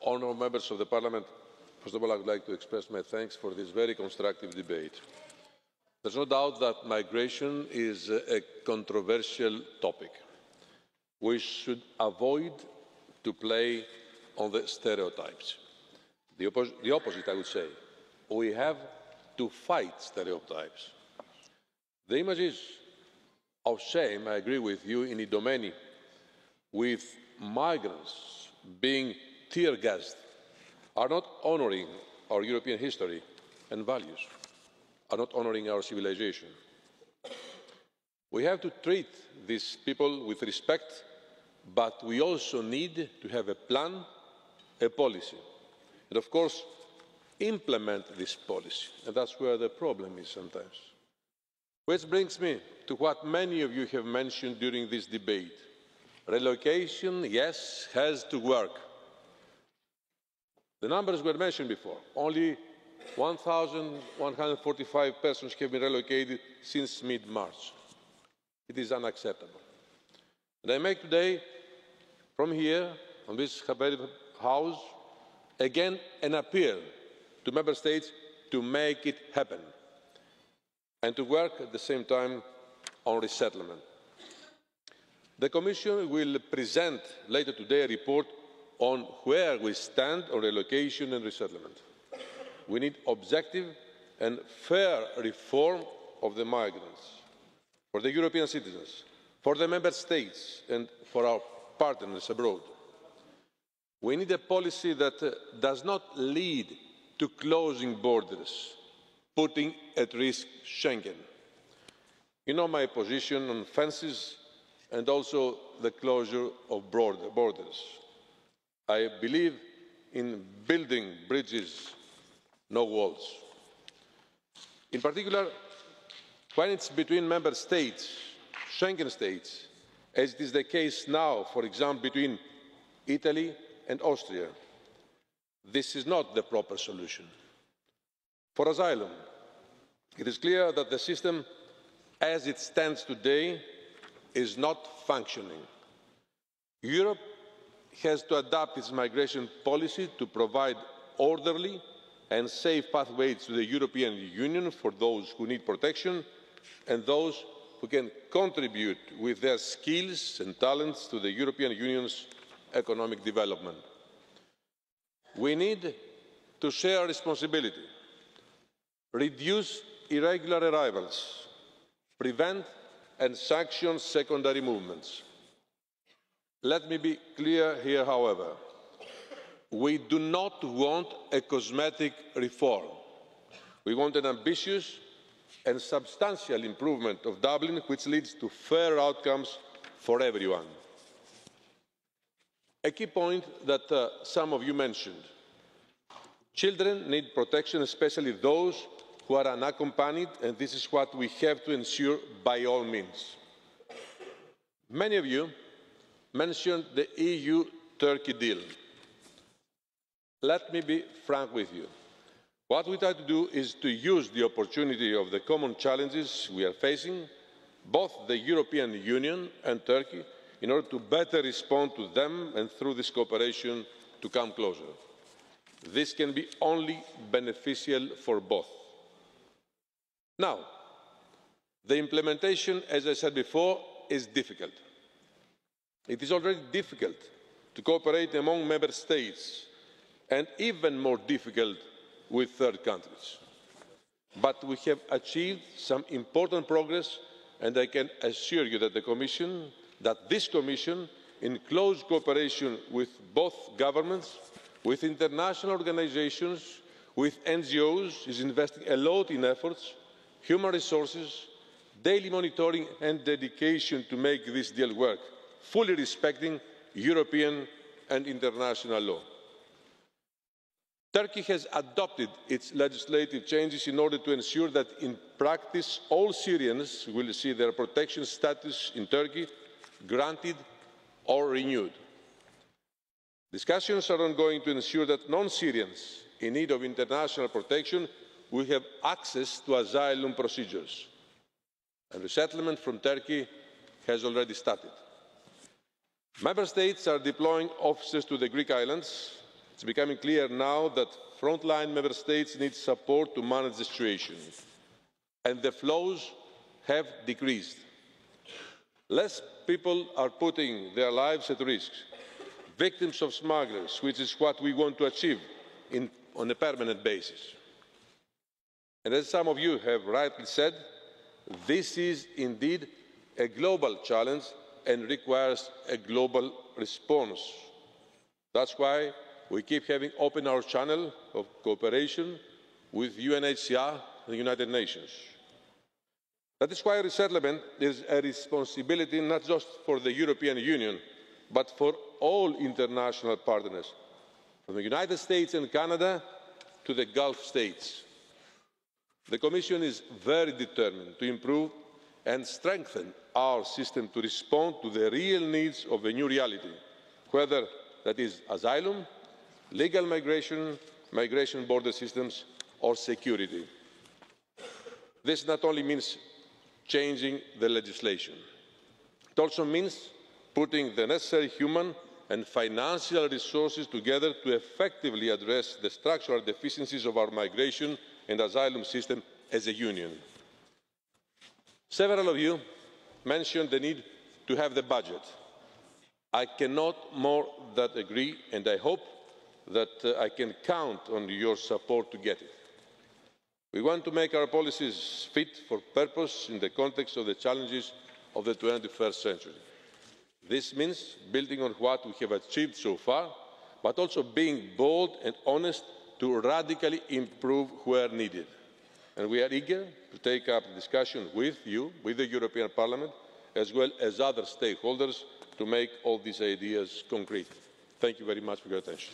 honourable members of the Parliament, first of all, I would like to express my thanks for this very constructive debate. There's no doubt that migration is a controversial topic. We should avoid to play on the stereotypes. The opposite, I would say. We have to fight stereotypes. The images of shame, I agree with you, in Idomeni, with migrants being tear-gassed, are not honouring our European history and values, are not honouring our civilization. We have to treat these people with respect, but we also need to have a plan, a policy, and of course implement this policy, and that's where the problem is sometimes. Which brings me to what many of you have mentioned during this debate. Relocation, yes, has to work. The numbers were mentioned before. Only 1,145 persons have been relocated since mid-March. It is unacceptable. And I make today, from here, from this House, again an appeal to Member States to make it happen and to work at the same time on resettlement. The Commission will present later today a report on where we stand on relocation and resettlement. We need objective and fair reform of the migrants, for the European citizens, for the Member States and for our partners abroad. We need a policy that does not lead to closing borders, putting at risk Schengen. You know my position on fences and also the closure of borders. I believe in building bridges, no walls. In particular, when it's between Member States, Schengen states, as it is the case now, for example, between Italy and Austria, this is not the proper solution. For asylum, it is clear that the system as it stands today is not functioning. Europe has to adapt its migration policy to provide orderly and safe pathways to the European Union for those who need protection and those who can contribute with their skills and talents to the European Union's economic development. We need to share responsibility, reduce irregular arrivals, prevent and sanction secondary movements. Let me be clear here, however. We do not want a cosmetic reform. We want an ambitious and substantial improvement of Dublin, which leads to fair outcomes for everyone. A key point that some of you mentioned. Children need protection, especially those who are unaccompanied, and this is what we have to ensure by all means. Many of you mentioned the EU-Turkey deal. Let me be frank with you. What we try to do is to use the opportunity of the common challenges we are facing, both the European Union and Turkey, in order to better respond to them and through this cooperation to come closer. This can be only beneficial for both. Now, the implementation, as I said before, is difficult. It is already difficult to cooperate among Member States and even more difficult with third countries. But we have achieved some important progress, and I can assure you that this Commission, in close cooperation with both governments, with international organisations, with NGOs, is investing a lot in efforts, human resources, daily monitoring and dedication to make this deal work, fully respecting European and international law. Turkey has adopted its legislative changes in order to ensure that in practice all Syrians will see their protection status in Turkey granted or renewed. Discussions are ongoing to ensure that non-Syrians in need of international protection will have access to asylum procedures. And resettlement from Turkey has already started. Member States are deploying officers to the Greek islands It's becoming clear now that frontline member states need support to manage the situation, and the flows have decreased. Less people are putting their lives at risk, victims of smugglers, which is what we want to achieve on a permanent basis. And as some of you have rightly said, this is indeed a global challenge and requires a global response. That's why we keep having open our channel of cooperation with UNHCR and the United Nations. That is why resettlement is a responsibility not just for the European Union, but for all international partners, from the United States and Canada to the Gulf states. The Commission is very determined to improve and strengthen our system to respond to the real needs of the new reality, whether that is asylum, legal migration, migration border systems or security. This not only means changing the legislation, it also means putting the necessary human and financial resources together to effectively address the structural deficiencies of our migration and asylum system as a union. Several of you mentioned the need to have the budget. I cannot more than agree, and I hope that I can count on your support to get it. We want to make our policies fit for purpose in the context of the challenges of the 21st century. This means building on what we have achieved so far, but also being bold and honest to radically improve where needed. And we are eager to take up the discussion with you, with the European Parliament, as well as other stakeholders, to make all these ideas concrete. Thank you very much for your attention.